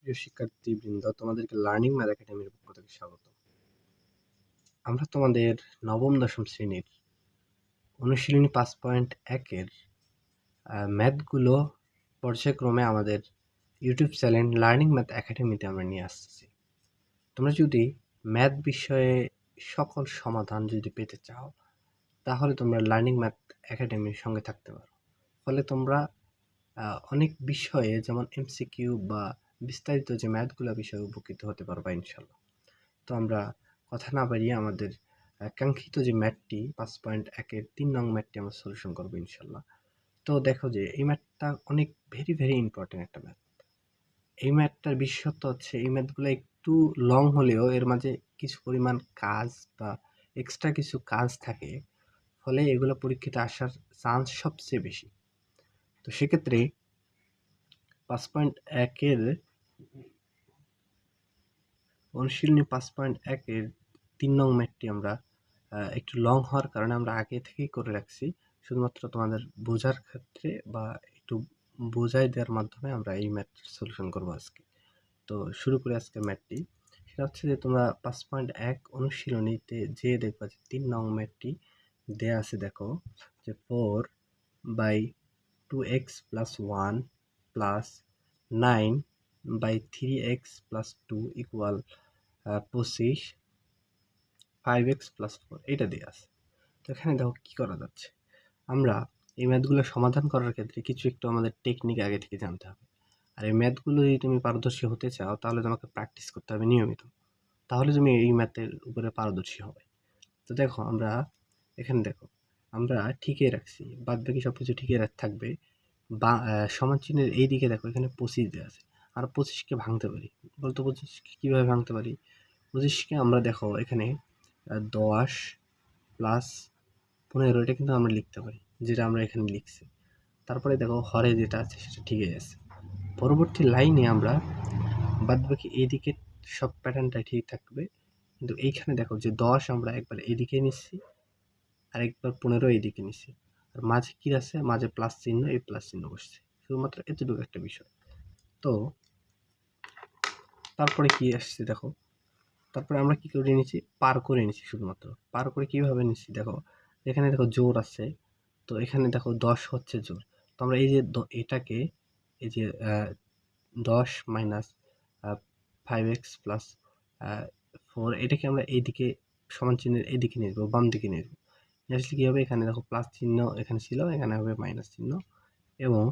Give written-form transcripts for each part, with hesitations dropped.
প্রিয় শিক্ষার্থীবৃন্দ, তোমাদেরকে লার্নিং ম্যাথ একাডেমির পক্ষ থেকে স্বাগত। আমরা তোমাদের নবম দশম শ্রেণীর অনুশীলনী 5.1 ম্যাথগুলো পর্যায়ক্রমে আমাদের ইউটিউব চ্যানেল লার্নিং ম্যাথ একাডেমিতে আমরা নিয়ে আসতেছি। তোমরা যদি ম্যাথ বিষয়ে সকল সমাধান যদি পেতে চাও, তাহলে তোমরা লার্নিং ম্যাথ একাডেমির সঙ্গে থাকতে পারো। ফলে তোমরা অনেক বিষয়ে যেমন এমসিকিউ বা বিস্তারিত যে ম্যাথগুলো বিষয়ে উপকৃত হতে পারবা ইনশাল্লাহ। তো আমরা কথা না বাড়িয়ে আমাদের কাঙ্ক্ষিত যে ম্যাথটি 5.1-এর 3 নং ম্যাথটি আমরা সলিউশন করবো ইনশাল্লাহ। তো দেখো যে এই ম্যাথটা অনেক ভেরি ইম্পর্টেন্ট একটা ম্যাথ। এই ম্যাথটার বিশেষত্ব হচ্ছে এই ম্যাথগুলো একটু লং হলেও এর মাঝে কিছু পরিমাণ কাজ বা এক্সট্রা কিছু কাজ থাকে, ফলে এগুলো পরীক্ষাতে আসার চান্স সবচেয়ে বেশি। তো সেক্ষেত্রে 5.1-এর অনুশীলনী 5.1-এর 3 নং ম্যাথটি আমরা একটু লং হওয়ার কারণে আমরা আগে থেকেই করে রাখছি, শুধুমাত্র তোমাদের বোঝার ক্ষেত্রে বা একটু বোঝাই দেওয়ার মাধ্যমে আমরা এই ম্যাথটির সলিউশন করবো আজকে। তো শুরু করি আজকের ম্যাথটি। সেটা হচ্ছে যে তোমরা 5.1 অনুশীলনীতে যে দেখবা যে 3 নং ম্যাথটি দেয়া আছে, দেখো যে 4/2x + 1 + 9/3x + 2 = 25, 5x + 4 এটা দেয়া আছে। তো এখানে দেখো কি করা যাচ্ছে। আমরা এই ম্যাথগুলো সমাধান করার ক্ষেত্রে কিছু একটু আমাদের টেকনিক আগে থেকে জানতে হবে। আর এই ম্যাথগুলো যদি তুমি পারদর্শী হতে চাও, তাহলে তোমাকে প্র্যাকটিস করতে হবে নিয়মিত। তাহলে তুমি এই ম্যাথের উপরে পারদর্শী হবে। তো দেখো আমরা এখানে দেখো আমরা ঠিকই রাখছি, বাদবাকি সব কিছু ঠিকই থাকবে। বা সমান চিহ্নের এই দিকে দেখো এখানে 25 দেওয়া আছে। আর 25কে ভাঙতে পারি, বলতো 25কে কীভাবে ভাঙতে পারি? 25কে আমরা দেখো এখানে 10 + 15 এটা কিন্তু আমরা লিখতে পারি, যেটা আমরা এখানে লিখছি। তারপরে দেখো হরে যেটা আছে সেটা ঠিকই আছে। পরবর্তী লাইনে আমরা বাদবাকি এইদিকে সব প্যাটার্নটা ঠিক থাকবে, কিন্তু এইখানে দেখো যে 10 আমরা একবার এদিকে নিচ্ছি আর একবার 15 এইদিকে নিচ্ছি। আর মাঝে কি আছে? মাঝে প্লাস চিহ্ন, এই প্লাস চিহ্ন বসছে। শুধুমাত্র এতটুকু একটা বিষয়। তো তারপরে কি আসছে দেখো, তারপরে আমরা কি করে নিচ্ছি? পার করে নিচ্ছি। শুধুমাত্র পার করে কিভাবে নিচ্ছি দেখো, এখানে দেখো জোর আছে, তো এখানে দেখো 10 হচ্ছে জোর। তো আমরা এই যে এটাকে এই যে 10 - 5x + 4 এটাকে আমরা এইদিকে সমান চিহ্নের এইদিকে নিয়ে যাবো, বাম দিকে নিয়ে যাবো। আসলে কি হবে? এখানে দেখো প্লাস চিহ্ন এখানে ছিল, এখানে হবে মাইনাস চিহ্ন, এবং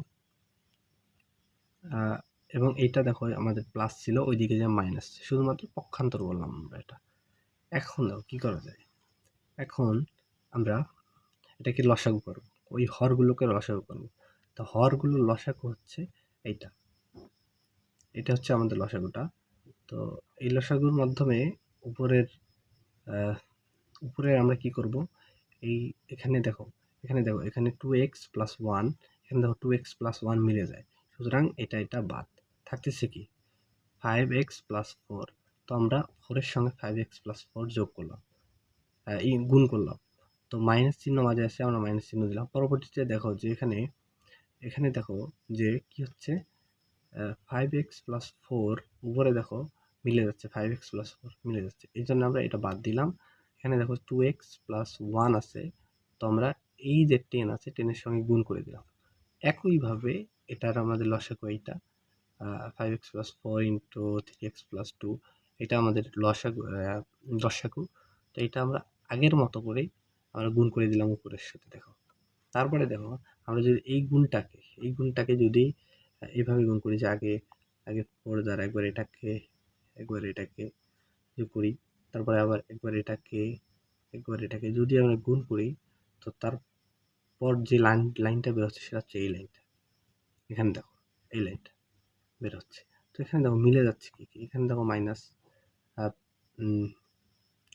এবং এইটা দেখো আমাদের প্লাস ছিল, ওইদিকে যে মাইনাস, শুধুমাত্র পক্ষান্তর বললাম আমরা এটা। এখন দেখো কি করা যায়। এখন আমরা এটাকে লসাগু করব, ওই হরগুলোকে লসাগু করব। তো হরগুলোর লসাগু হচ্ছে এইটা, এটা হচ্ছে আমাদের লসাগুটা। তো এই লসাগুর মাধ্যমে উপরের উপরে আমরা কি করব, এই এখানে 2x + 1, এখানে দেখো 2x + 1 মিলে যায়, সুতরাং এটা বাদ থাকতেছে কি 5x + 4। তো আমরা 4 এর সঙ্গে 5x + 4 যোগ করলাম, এই গুণ করলাম। তো মাইনাস চিহ্ন মাঝে আসে, আমরা মাইনাস চিহ্ন দিলাম। পরবর্তীতে দেখো যে এখানে দেখো যে কি হচ্ছে, 5x + 4 উপরে দেখো মিলে যাচ্ছে, 5x + 4 মিলে যাচ্ছে, এই জন্য আমরা এটা বাদ দিলাম। এখানে দেখো 2x + 1 আছে, তো আমরা এই যে 10 আছে 10-এর সঙ্গে গুণ করে দিলাম। একইভাবে এটার আমাদের লসাগু এইটা, 5x + 4 × 3x + 2, এটা আমাদের লসাগু। তো এটা আমরা আগের মতো করেই আমরা গুণ করে দিলাম উপরের সাথে। দেখো তারপরে দেখো আমরা যদি এই গুণটাকে যদি এইভাবে গুণ করি যে আগে 4 দ্বারা একবার এটাকে যোগ করি, তারপরে আবার একবার এটাকে যদি আমরা গুণ করি, তো তারপর যে লাইনটা বের হচ্ছে সেটা হচ্ছে এই লাইনটা। এখানে দেখো এই লাইনটা বের হচ্ছে। তো এখানে দেখো মিলে যাচ্ছে কি কি, এখানে দেখো মাইনাস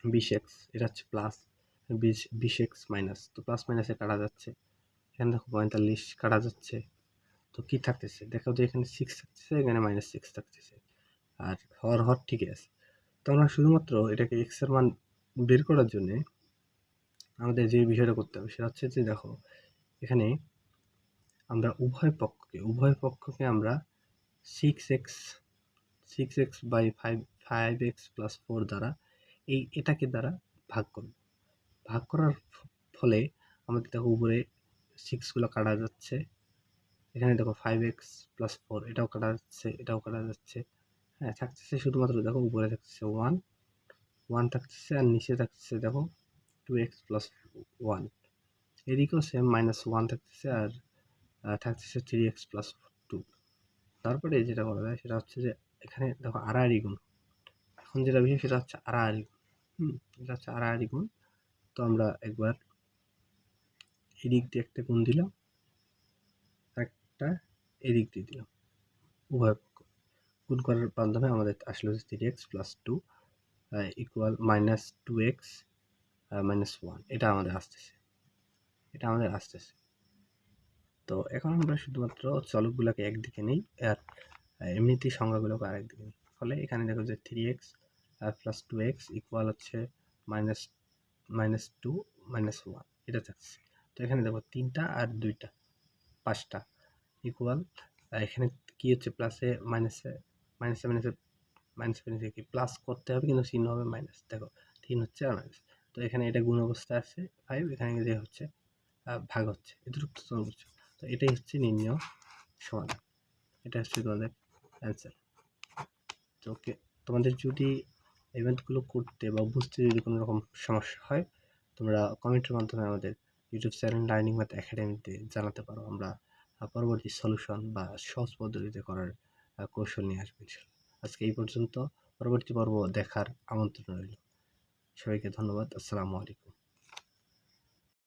20x, এটা হচ্ছে প্লাস 20x মাইনাস, তো প্লাস মাইনাসে কাটা যাচ্ছে। এখানে দেখো 45 কাটা যাচ্ছে। তো কি থাকতেছে দেখো, যে এখানে 6 থাকতেছে, এখানে -6 থাকতেছে, আর হর ঠিকই আছে। তো আমরা শুধুমাত্র এটাকে x এর মান বের করার জন্য আমাদের যে বিষয়টা করতে হবে সেটা হচ্ছে যে দেখো এখানে আমরা উভয় পক্ষকে আমরা 6x/5x+4 দ্বারা এটাকে দ্বারা ভাগ করব। ভাগ করার ফলে আমাদের দেখো উপরে 6 গুলো কাটা যাচ্ছে, এখানে দেখো 5x+4 এটাও কাটা যাচ্ছে, এটাও কাটা যাচ্ছে। হ্যাঁ, থাকতেছে শুধুমাত্র দেখো উপরে থাকতেছে 1 থাকতেছে, আর নিচে থাকতেছে দেখো 2x+1। এদিকেও সেম -1 থাকতেছে, আর থাকতেছে 3x+2। তারপরে যেটা করা যায় সেটা হচ্ছে যে এখানে দেখো আড়াআড়ি গুণ। এখন যেটা বিষয় সেটা হচ্ছে আড়াআড়ি গুণ। এটা হচ্ছে আড়াআড়ি গুণ। তো আমরা একবার এদিক দিয়ে একটা গুণ দিলাম, একটা এদিক দিয়ে দিলাম, উভয় পক্ষ গুণ করার মাধ্যমে আমাদের আসলে 3x+2 ইকুয়াল -2x-1। এটা আমাদের আসতেছে। তো এখন আমরা শুধুমাত্র চলকগুলোকে একদিকে নিই, আর এমনিতেই সংখ্যাগুলোকে আরেকদিকে নিই। ফলে এখানে দেখো যে 3x+2x ইকুয়াল হচ্ছে -2 -1, এটা থাকছে। তো এখানে দেখো 3টা আর 2টা 5টা ইকুয়াল, এখানে কি হচ্ছে প্লাসে মাইনাসে মাইনাসে কি প্লাস করতে হবে, কিন্তু চিহ্ন হবে মাইনাস। দেখো 3 হচ্ছে আর মাইনাস। তো এখানে এটা গুণ অবস্থায় আছে 5, এখানে যে হচ্ছে ভাগ হচ্ছে, এটুকু তো তোমরা বুঝছো। তো এটাই হচ্ছে নির্ণয় সমাধান, এটা হচ্ছে তোমাদের অ্যান্সার। তো ওকে, তোমাদের যদি ইভেন্টগুলো করতে বা বুঝতে যদি কোনো রকম সমস্যা হয়, তোমরা কমেন্টের মাধ্যমে আমাদের ইউটিউব চ্যানেল লার্নিং ম্যাথ একাডেমিতে জানাতে পারো। আমরা পরবর্তী সলিউশন বা সহজ পদ্ধতিতে করার কৌশল নিয়ে আসবো ইনশাল্লাহ। আজকে এই পর্যন্ত, পরবর্তী পর্ব দেখার আমন্ত্রণ রইল। সবাইকে ধন্যবাদ। আসসালামু আলাইকুম।